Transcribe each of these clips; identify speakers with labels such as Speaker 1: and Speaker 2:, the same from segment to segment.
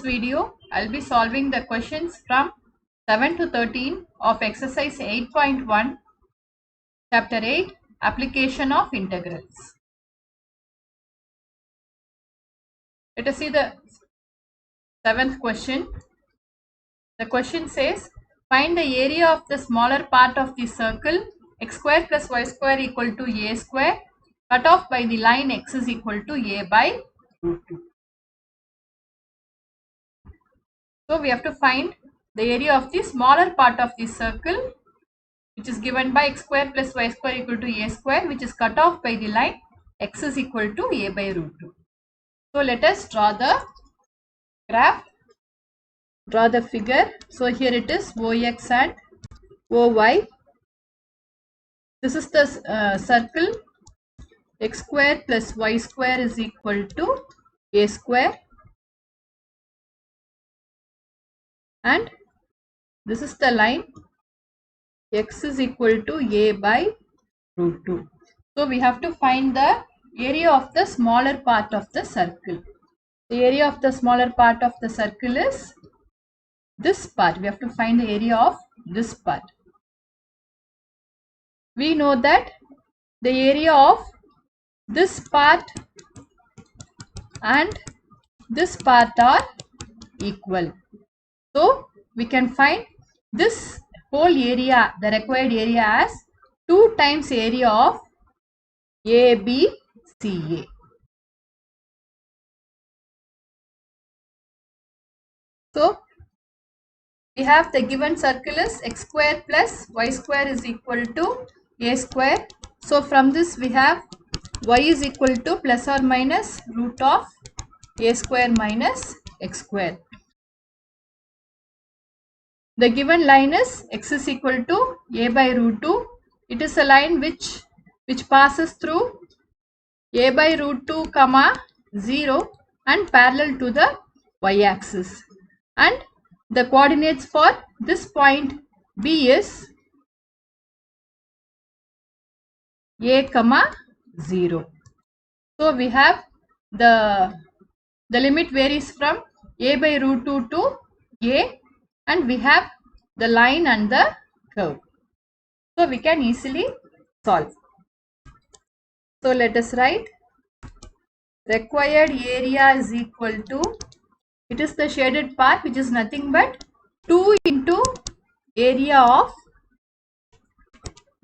Speaker 1: video, I'll be solving the questions from 7 to 13 of exercise 8.1, chapter 8, application of integrals. Let us see the 7th question. The question says, find the area of the smaller part of the circle x square plus y square equal to a square, cut off by the line x is equal to a by root 2. So we have to find the area of the smaller part of the circle, which is given by x square plus y square equal to a square, which is cut off by the line x is equal to a by root 2. So let us draw the graph, draw the figure. So here it is OX and OY. This is the circle x square plus y square is equal to a square, and this is the line x is equal to a by root 2. So we have to find the area of the smaller part of the circle. The area of the smaller part of the circle is this part. We have to find the area of this part. We know that the area of this part and this part are equal. So we can find this whole area, the required area, as 2 times area of ABCA. So we have the given circle is x square plus y square is equal to a square. So from this we have y is equal to plus or minus root of a square minus x square. The given line is x is equal to a by root 2. It is a line which passes through a by root 2 comma 0 and parallel to the y axis, and the coordinates for this point B is a comma 0. So we have the limit varies from a by root 2 to a, and we have the line and the curve. So we can easily solve. So let us write required area is equal to, it is the shaded part which is nothing but 2 into area of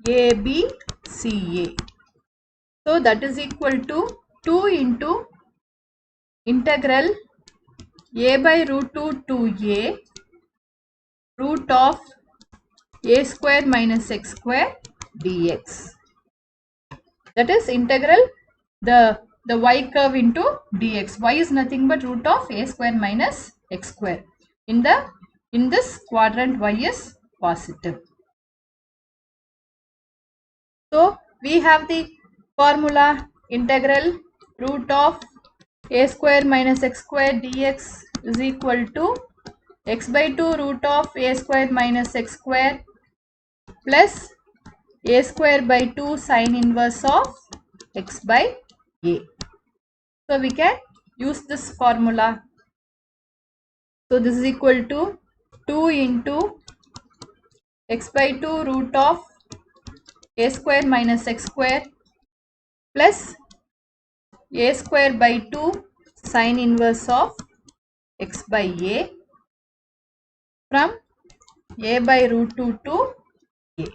Speaker 1: ABCA. So that is equal to 2 into integral a by root 2 to a root of a square minus x square dx. That is integral the y curve into dx. Y is nothing but root of a square minus x square. In this quadrant y is positive. So we have the formula integral root of a square minus x square dx is equal to x by 2 root of a square minus x square plus a square by 2 sine inverse of x by a. So we can use this formula. So this is equal to 2 into x by 2 root of a square minus x square plus a square by 2 sine inverse of x by a from a by root 2 to a.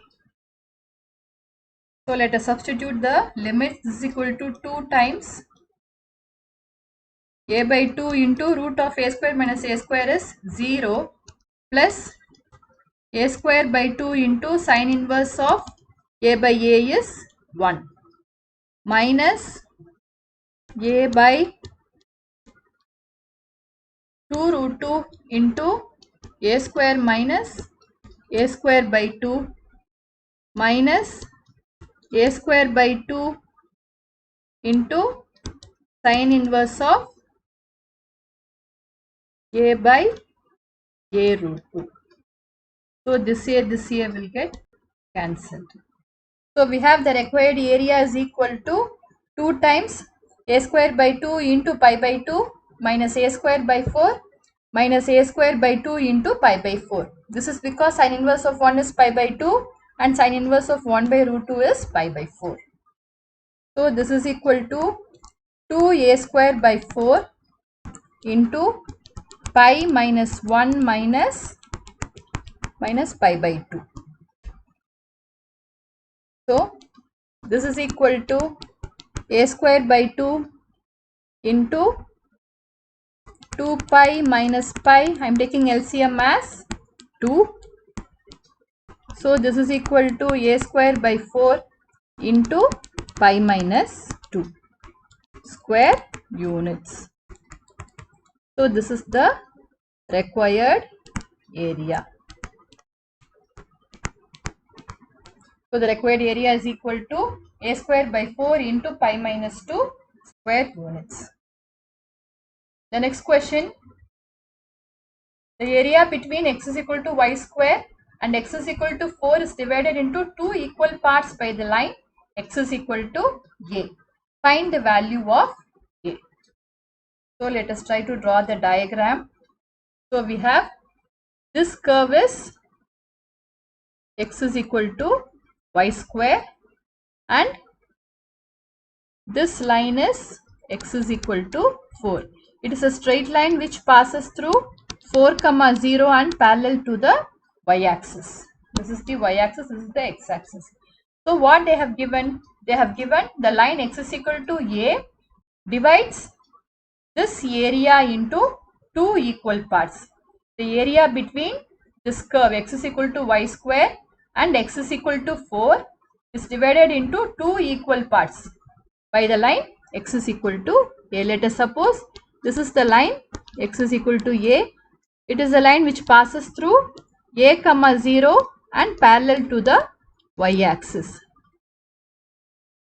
Speaker 1: So let us substitute the limits. This is equal to 2 times a by 2 into root of a square minus a square is 0 plus a square by 2 into sine inverse of a by a is 1 minus a by 2 root 2 into a square minus a square by 2 minus a square by 2 into sine inverse of a by a root 2. So this here will get cancelled. So we have the required area is equal to 2 times a square by 2 into pi by 2 minus a square by 4 minus a square by 2 into pi by 4. This is because sin inverse of 1 is pi by 2 and sin inverse of 1 by root 2 is pi by 4. So this is equal to 2a square by 4 into pi minus 1 minus pi by 2. So this is equal to a square by 2 into 2 pi minus pi. I am taking LCM as 2. So this is equal to a square by 4 into pi minus 2 square units. So this is the required area. So the required area is equal to a square by 4 into pi minus 2 square units. The next question, the area between x is equal to y square and x is equal to 4 is divided into two equal parts by the line x is equal to a. Find the value of a. So let us try to draw the diagram. So we have this curve is x is equal to y square and this line is x is equal to 4. It is a straight line which passes through 4, 0 and parallel to the y-axis. This is the y-axis, this is the x-axis. So what they have given? They have given the line x is equal to a divides this area into two equal parts. The area between this curve x is equal to y square and x is equal to 4 is divided into two equal parts by the line x is equal to a. Let us suppose this is the line x is equal to a. It is a line which passes through a, 0 and parallel to the y-axis.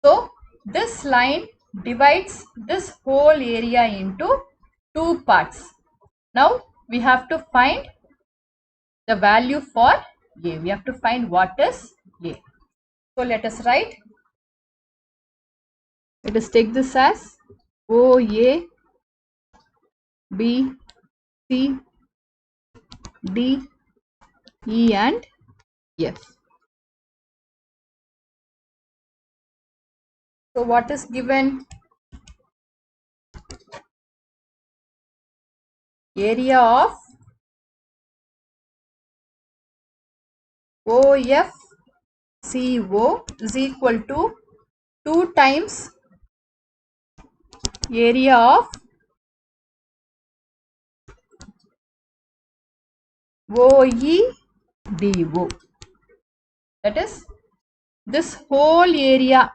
Speaker 1: So this line divides this whole area into two parts. Now we have to find the value for a. We have to find what is a. So let us write. Let us take this as OA, B, C, D, E and F. So what is given? Area of OFCO is equal to 2 times area of OEDO. That is, this whole area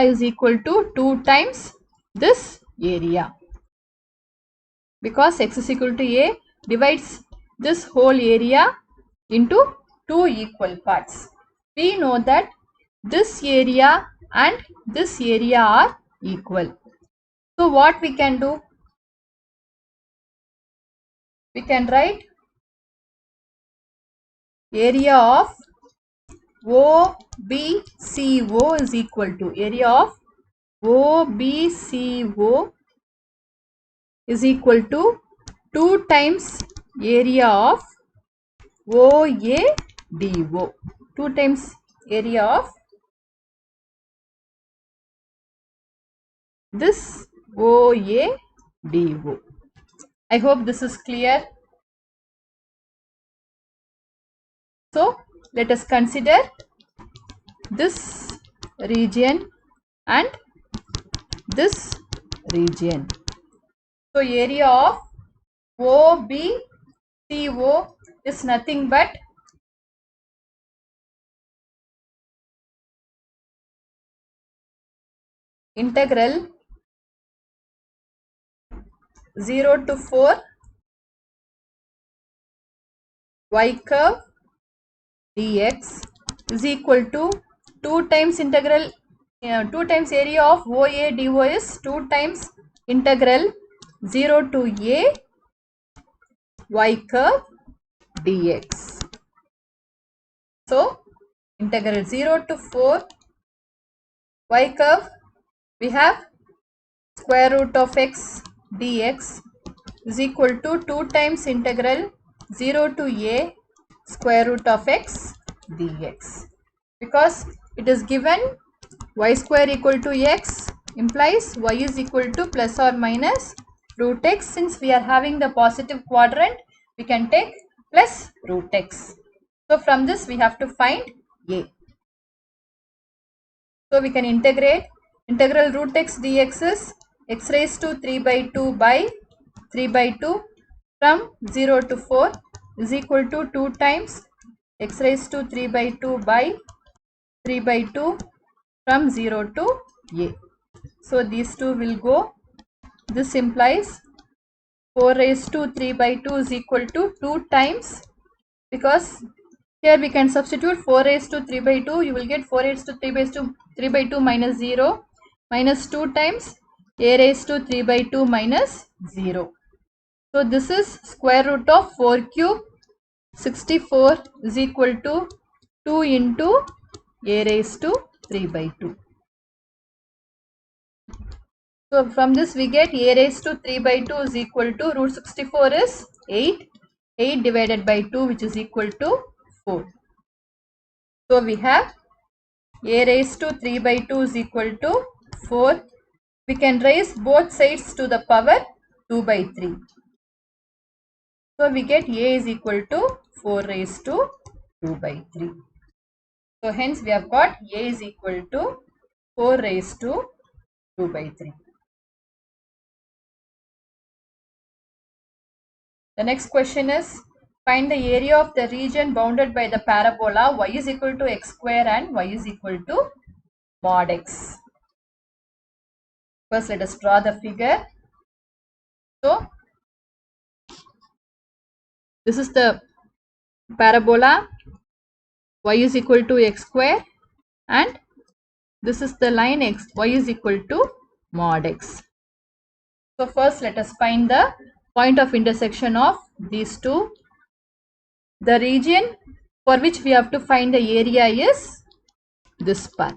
Speaker 1: is equal to 2 times this area, because x is equal to a divides this whole area into two equal parts. We know that this area and this area are equal. So what we can do? We can write area of OBCO is equal to area of OBCO is equal to 2 times area of OADO. 2 times area of this OADO. I hope this is clear. So let us consider this region and this region. So area of OBCO is nothing but integral 0 to 4 y curve dx is equal to 2 times integral 2 times area of OADO is 2 times integral 0 to a y curve dx. So integral 0 to 4 y curve, we have square root of x dx is equal to 2 times integral 0 to a square root of x dx. Because it is given y square equal to x implies y is equal to plus or minus root x. Since we are having the positive quadrant, we can take plus root x. So from this we have to find a. So we can integrate. Integral root x dx is x raised to 3 by 2 by 3 by 2 from 0 to 4 is equal to 2 times x raised to 3 by 2 by 3 by 2 from 0 to a. So these two will go. This implies 4 raised to 3 by 2 is equal to 2 times, because here we can substitute 4 raised to 3 by 2. You will get 4 raised to 3 by 2 minus 0 minus 2 times a raised to 3 by 2 minus 0. So this is square root of 4 cube 64 is equal to 2 into a raised to 3 by 2. So from this we get a raised to 3 by 2 is equal to root 64 is 8. 8 divided by 2, which is equal to 4. So we have a raised to 3 by 2 is equal to 4. We can raise both sides to the power 2 by 3. So we get a is equal to 4 raised to 2 by 3. So hence we have got a is equal to 4 raised to 2 by 3. The next question is, find the area of the region bounded by the parabola y is equal to x square and y is equal to mod x. First let us draw the figure. So this is the parabola y is equal to x square, and this is the line y is equal to mod x. So first let us find the point of intersection of these two. The region for which we have to find the area is this part.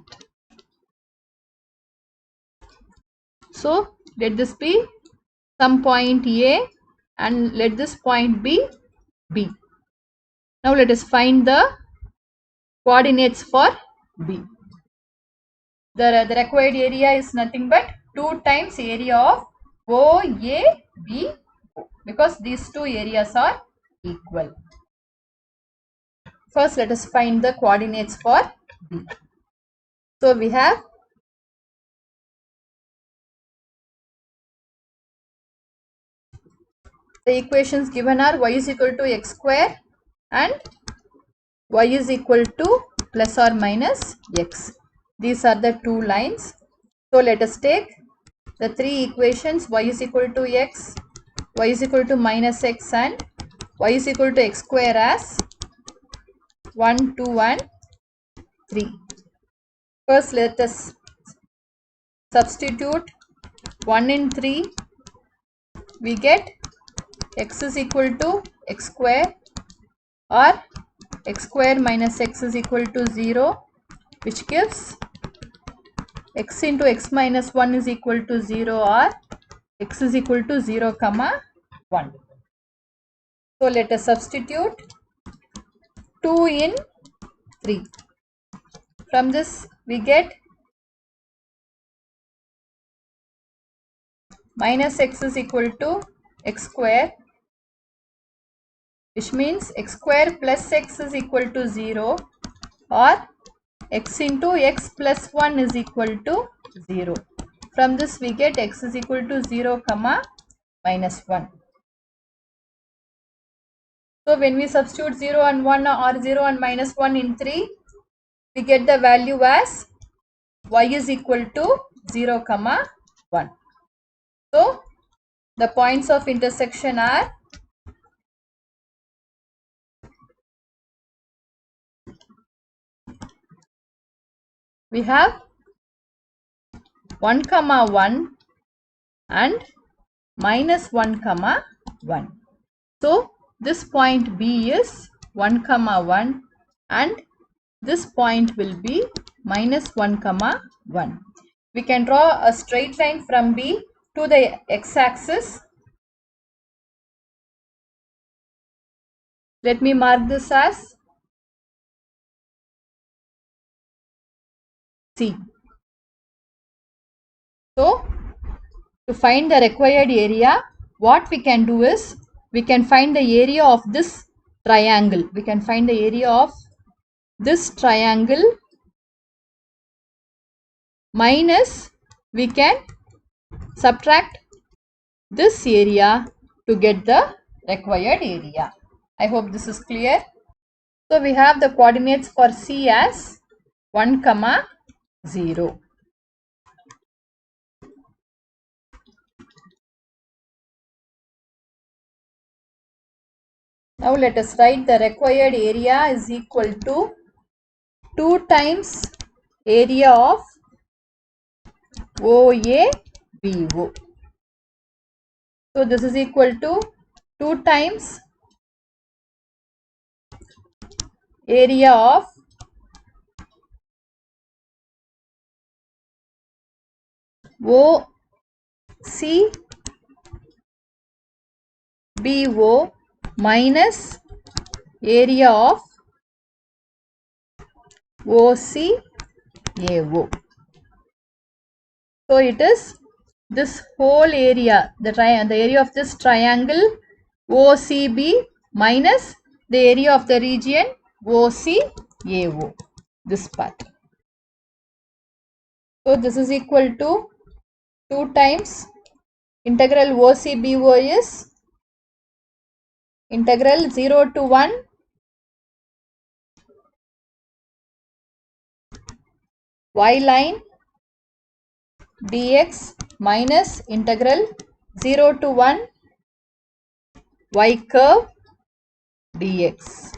Speaker 1: So let this be some point A and let this point be B. Now let us find the coordinates for B. The required area is nothing but 2 times area of OAB, because these two areas are equal. First let us find the coordinates for B. So we have the equations given are y is equal to x square and y is equal to plus or minus x. These are the two lines. So let us take the three equations: y is equal to x, y is equal to minus x, and y is equal to x square as 1, 2 and 3. First let us substitute 1 in 3. We get x is equal to x square, or x square minus x is equal to 0, which gives x into x minus 1 is equal to 0, or x is equal to 0 comma 1. So let us substitute 2 in 3. From this we get minus x is equal to x square, which means x square plus x is equal to 0, or x into x plus 1 is equal to 0. From this we get x is equal to 0 comma minus 1. So when we substitute 0 and 1 or 0 and minus 1 in 3, we get the value as y is equal to 0 comma 1. So the points of intersection are we have 1 comma 1 and minus 1 comma 1. So this point B is 1 comma 1 and this point will be minus 1 comma 1. We can draw a straight line from B to the x-axis. Let me mark this as C. So, to find the required area, what we can do is, we can find the area of this triangle. We can find the area of this triangle minus, we can subtract this area to get the required area. I hope this is clear. So we have the coordinates for C as 1, 0. Now let us write the required area is equal to 2 times area of OABO. So this is equal to 2 times area of OCBO minus area of OCAO. So it is this whole area, the area of this triangle OCB minus the area of the region OCAO, this part. So this is equal to 2 times integral OCBO is integral 0 to 1 y line dx minus integral 0 to 1 y curve dx.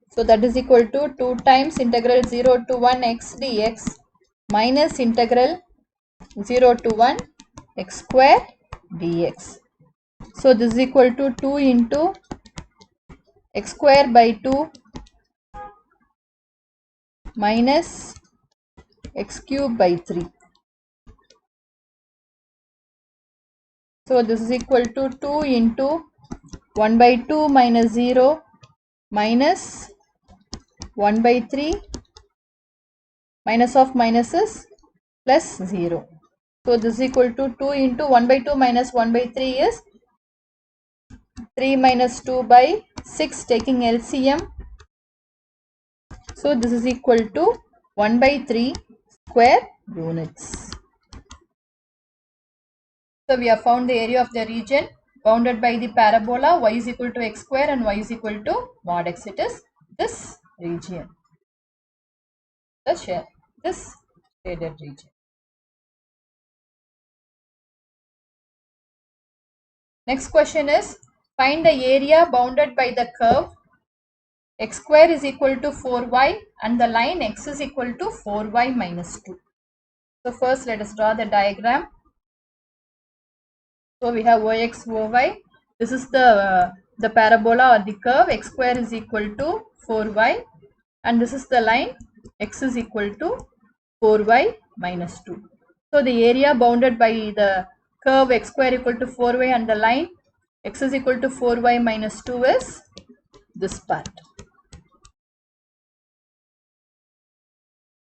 Speaker 1: So that is equal to 2 times integral 0 to 1 x dx minus integral 0 to 1 x square dx. So this is equal to 2 into x square by 2 minus x cube by 3. So this is equal to 2 into 1 by 2 minus 0 minus 1 by 3 minus of minuses plus 0. So this is equal to 2 into 1 by 2 minus 1 by 3 is 3 minus 2 by 6, taking LCM. So this is equal to 1 by 3 square units. So we have found the area of the region bounded by the parabola y is equal to x square and y is equal to mod x. It is this region, this shaded region. Next question is, find the area bounded by the curve x square is equal to 4y and the line x is equal to 4y minus 2. So first let us draw the diagram. So we have Ox, Oy. This is the parabola or the curve. X square is equal to 4y and this is the line x is equal to 4y minus 2. So the area bounded by the curve x square equal to 4y and the line x is equal to 4y minus 2 is this part.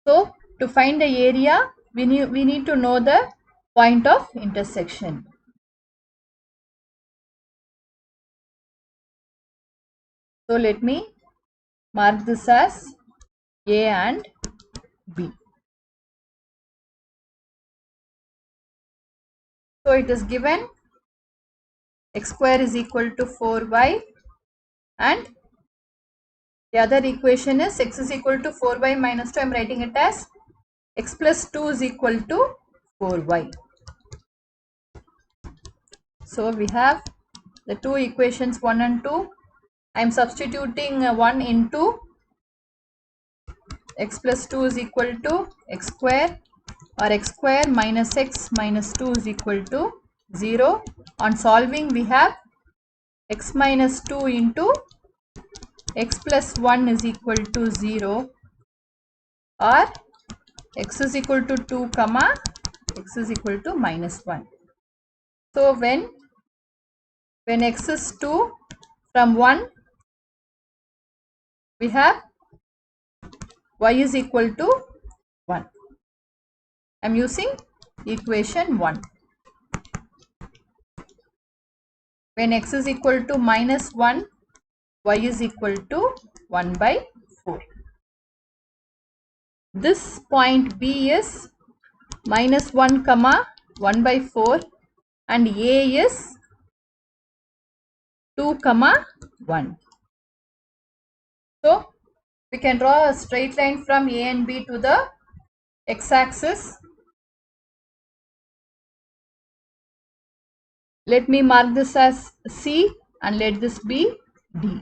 Speaker 1: So to find the area, we need to know the point of intersection. So let me mark this as A and B. So it is given x square is equal to 4y and the other equation is x is equal to 4y minus 2. I am writing it as x plus 2 is equal to 4y. So we have the two equations 1 and 2. I am substituting 1 into x plus 2 is equal to x square or x square minus x minus 2 is equal to 0. On solving we have x minus 2 into x plus 1 is equal to 0 or x is equal to 2 comma x is equal to minus 1. So when x is 2, from 1 we have y is equal to 1. I am using equation 1. When x is equal to minus 1, y is equal to 1 by 4. This point B is minus 1 comma 1 by 4 and A is 2 comma 1. So we can draw a straight line from A and B to the x-axis. Let me mark this as C and let this be D.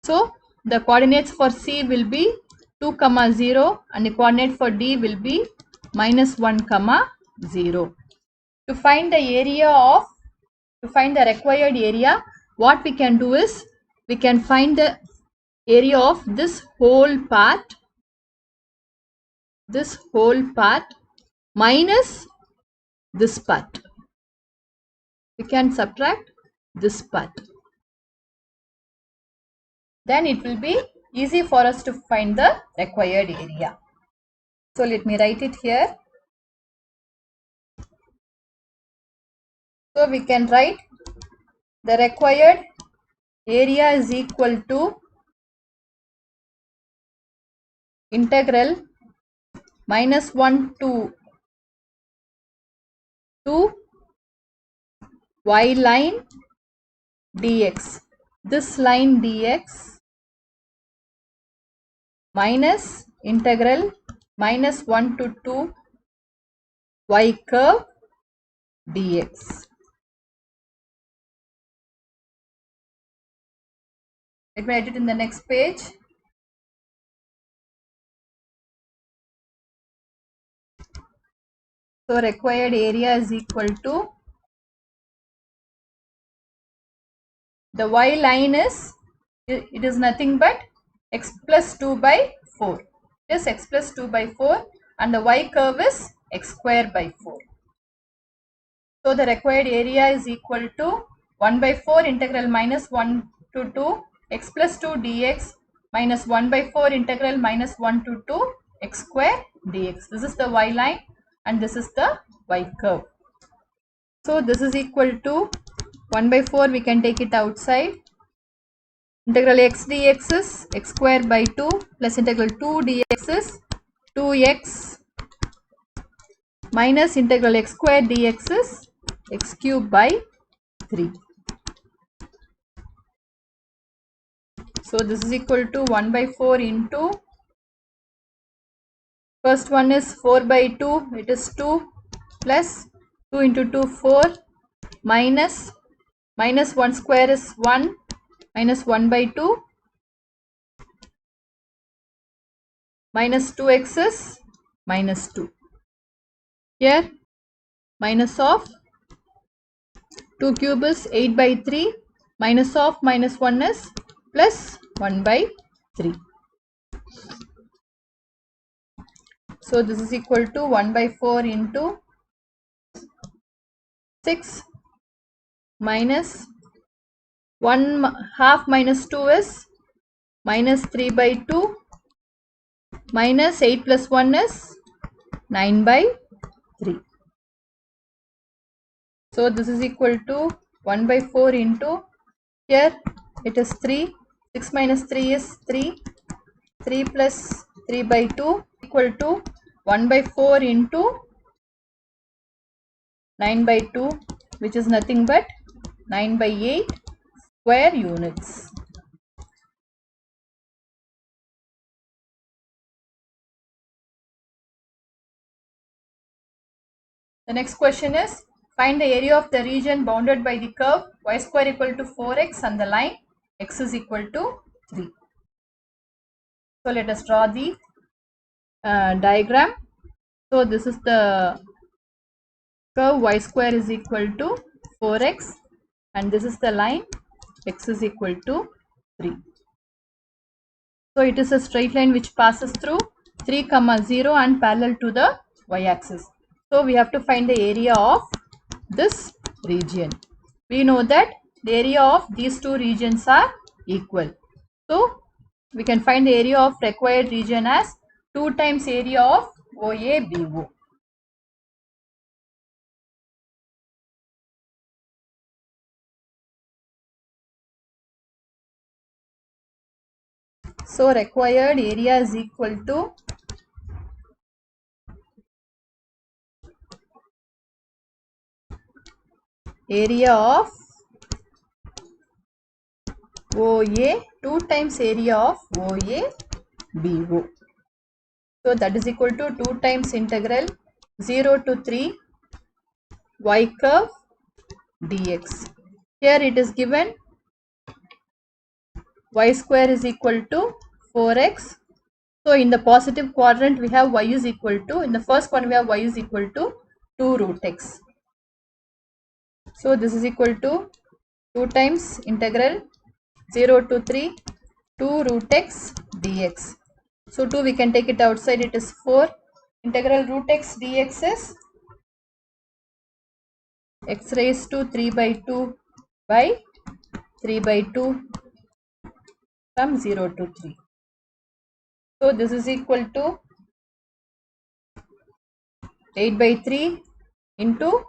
Speaker 1: So the coordinates for C will be 2 comma 0 and the coordinate for D will be minus 1 comma 0. To find the required area, what we can do is we can find the area of this whole part minus this part. We can subtract this part. Then it will be easy for us to find the required area. So let me write it here. So we can write the required area is equal to integral minus 1 to 2 y line dx. This line dx minus integral minus 1 to 2 y curve dx. Let me write it in the next page. So required area is equal to, the y line is, it is nothing but x plus 2 by 4. It is x plus 2 by 4 and the y curve is x square by 4. So the required area is equal to 1 by 4 integral minus 1 to 2 x plus 2 dx minus 1 by 4 integral minus 1 to 2 x square dx. This is the y line and this is the y curve. So this is equal to 1 by 4, we can take it outside. Integral x dx is x square by 2 plus integral 2 dx is 2x minus integral x square dx is x cube by 3. So this is equal to 1 by 4 into, first one is 4 by 2, it is 2 plus 2 into 2 4 minus 1 square is 1 minus 1 by 2 minus 2x is minus 2. Here minus of 2 cube is 8 by 3, minus of minus 1 is plus 1 by 3. So this is equal to 1 by 4 into 6 minus 1 half minus 2 is minus 3 by 2 minus 8 plus 1 is 9 by 3. So this is equal to 1 by 4 into, here it is 3, 6 minus 3 is 3, 3 plus 3 by 2 equal to 1 by 4 into 9 by 2, which is nothing but 9 by 8 square units. The next question is, find the area of the region bounded by the curve y square equal to 4x and the line x is equal to 3. So let us draw the diagram. So this is the curve y square is equal to 4x and this is the line x is equal to 3. So it is a straight line which passes through 3, 0 and parallel to the y axis. So we have to find the area of this region. We know that the area of these two regions are equal. So we can find the area of required region as 2 times area of OABO. So required area is equal to area of OA 2 times area of OABO. So that is equal to 2 times integral 0 to 3 y curve dx. Here it is given y square is equal to 4x. So in the positive quadrant we have y is equal to, in the first one we have y is equal to 2 root x. So this is equal to 2 times integral 0 to 3 2 root x dx. So 2 we can take it outside, it is 4. Integral root x dx is x raised to 3 by 2 by 3 by 2 from 0 to 3. So this is equal to 8 by 3 into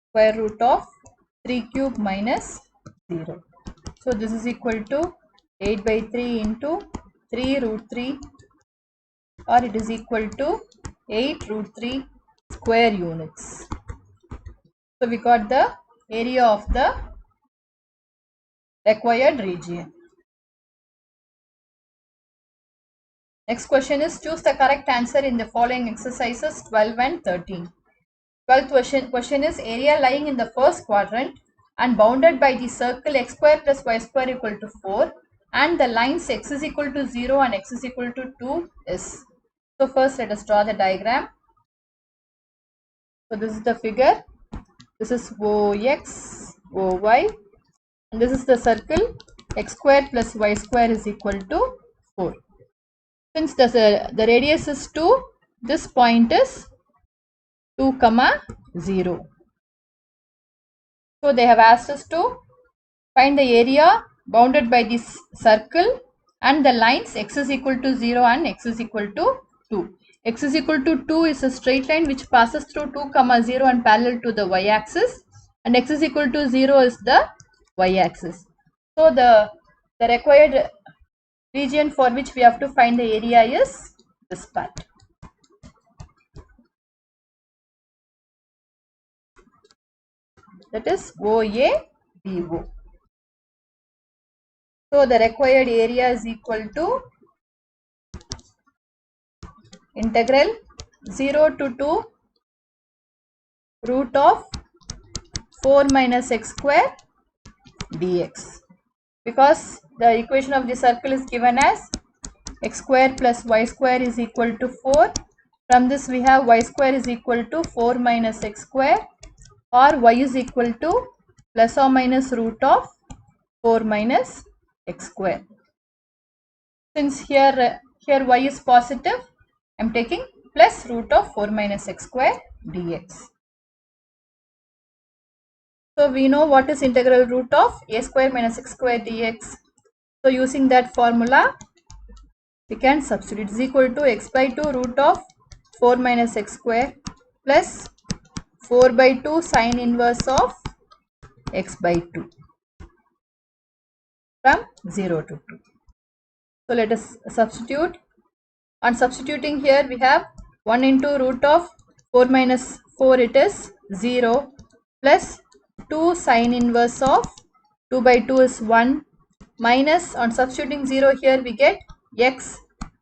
Speaker 1: square root of 3 cube minus 0. So this is equal to 8 by 3 into 3 root 3, or it is equal to 8 root 3 square units. So we got the area of the required region. Next question is, choose the correct answer in the following exercises 12 and 13. 12th question is, area lying in the first quadrant and bounded by the circle x square plus y square equal to 4 and the lines x is equal to 0 and x is equal to 2 is. So first let us draw the diagram. So this is the figure. This is OX, OY, and this is the circle. X square plus y square is equal to 4. Since the radius is 2, this point is 2, 0. So they have asked us to find the area bounded by this circle and the lines x is equal to 0 and x is equal to 2. X is equal to 2 is a straight line which passes through 2, 0 and parallel to the y axis, and x is equal to 0 is the y axis. So the required region for which we have to find the area is this part. That is OABO. So the required area is equal to integral 0 to 2 root of 4 minus x square dx. Because the equation of the circle is given as x square plus y square is equal to 4. From this we have y square is equal to 4 minus x square, or y is equal to plus or minus root of 4 minus x square. Since here y is positive, I am taking plus root of 4 minus x square dx. So we know what is integral root of a square minus x square dx. So using that formula, we can substitute. It is equal to x by 2 root of 4 minus x square plus 4 by 2 sine inverse of x by 2 from 0 to 2. So let us substitute. On substituting here, we have 1 into root of 4 minus 4, it is 0, plus 2 sine inverse of 2 by 2 is 1, minus, on substituting 0 here we get x,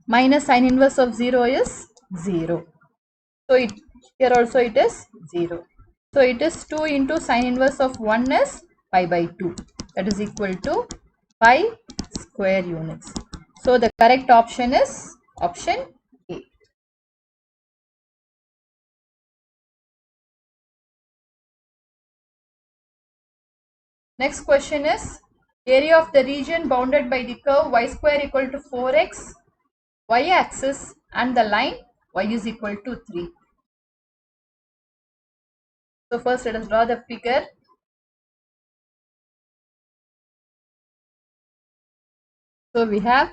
Speaker 1: minus sine inverse of 0 is 0. So here also it is 0. So it is 2 into sine inverse of 1 is pi by 2. That is equal to pi square units. So the correct option is option A. Next question is, area of the region bounded by the curve y square equal to 4x, y axis and the line y is equal to 3. So first let us draw the figure. So we have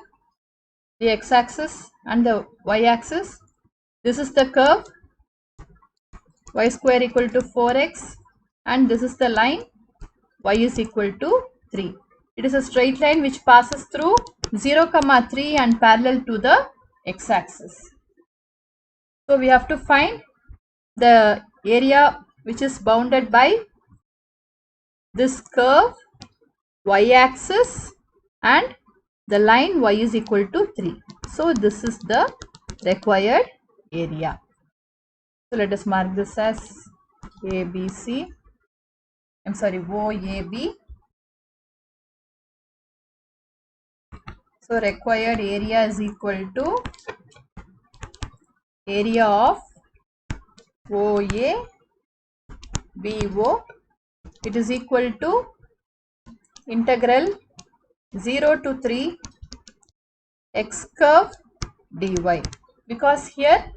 Speaker 1: the x-axis and the y-axis. This is the curve y square equal to 4x, and this is the line y is equal to 3. It is a straight line which passes through 0, 3 and parallel to the x-axis. So we have to find the area which is bounded by this curve, y-axis and the line y is equal to 3. So this is the required area. So let us mark this as ABC. I'm sorry, OAB. So required area is equal to area of OA BO. It is equal to integral 0 to 3 x curve dy, because here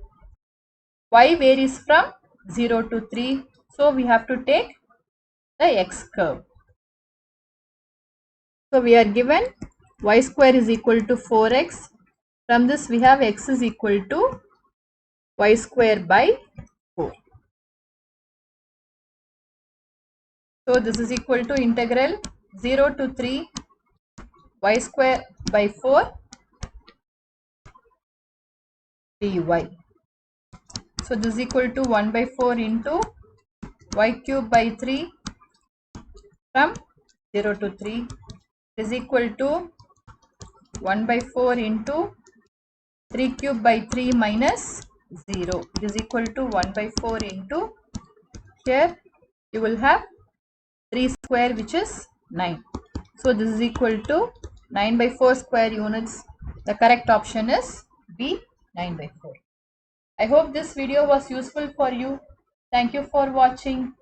Speaker 1: y varies from 0 to 3, so we have to take the x curve. So we are given y square is equal to 4x. From this we have x is equal to y square by 4. So this is equal to integral 0 to 3 y square by 4 dy. So this is equal to 1 by 4 into y cube by 3 from 0 to 3 is equal to 1 by 4 into 3 cube by 3 minus 0. It is equal to 1 by 4 into, here you will have 3 square which is 9. So this is equal to 9 by 4 square units. The correct option is B, 9 by 4. I hope this video was useful for you. Thank you for watching.